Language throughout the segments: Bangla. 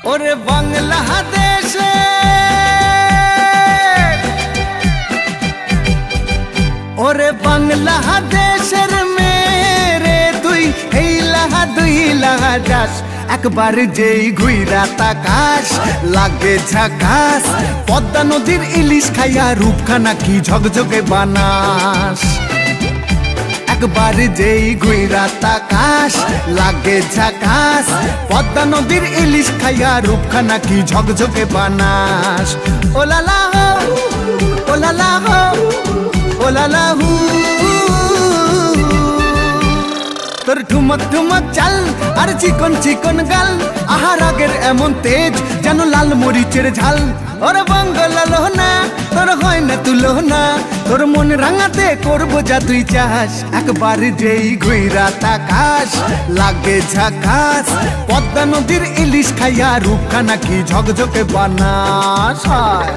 ওরে বাংলাদেশে ওরে বাংলাদেশের মেরে তুই হেইলাহা দুইলাহা যাস একবার যেই ঘুইরা তাকাস লাগে ঝাকাস পদ্মা নদীর ইলিশ খাইয়া রূপখানা কি ঝকঝকে বানাস একবার যেই ঘুইরা তাকাস লাগে ঝাকাস পদ্মা নদীর ইলিশ খাইয়া রূপখানা কি ঝকঝকে বানাস ওলালা হো ওলালা হো ওলালা হু তোর ঠুমক ঠুমক চাল আর চিকন চিকন গাল আহার আগের এমন তেজ যেন লাল মরিচের ঝাল ওর বঙ্গলালো না তোর হয় না তুলো না তোর মন রাঙাতে করবো যা তুই চাস একবার যেই ঘুইরা তাকাস লাগে ঝাকাস পদ্মা নদীর ইলিশ খাইয়া রূপখানা কি ঝকঝকে বানাস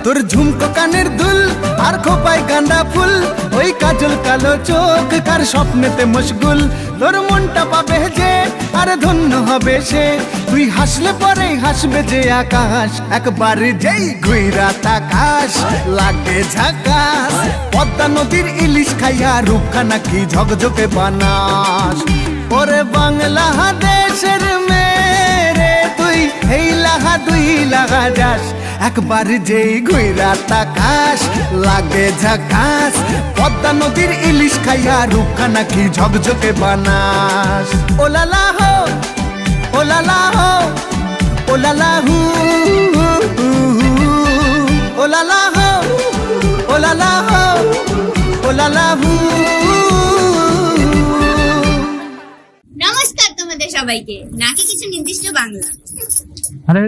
তোর ঝুমকো কানের দুল আর খোপায় গাঁদা ফুল ওই কাজল কালো চোখ কার স্বপ্নেতে মশগুল তোর মনটা পাবে যে আর ধন্য হবে সে তুই হাসলে পরে হাসবে যে আকাশ একবার যেই ঘুইরা তাকাস লাগে ঝাকাস পদ্মা নদীর ইলিশ খাইয়া রূপখানা কি ঝকঝকে বানাস ওরে বাংলাদেশের মেরে তুই হেইলাহা দুইলাহা যাস একবার যেই ঘুইরা তাকাস লাগে ঝাকাস পদ্মা নদীর ইলিশ খাইয়া রূপখানা কি ঝকঝকে বানাস ওলালা হো ওলালা হো ওলালা হু ওলালা হো ওলালা হো ওলালা হু। নমস্কার তোমাদের সবাইকে। নাকি কিছু নির্দিষ্ট বাংলা। আরে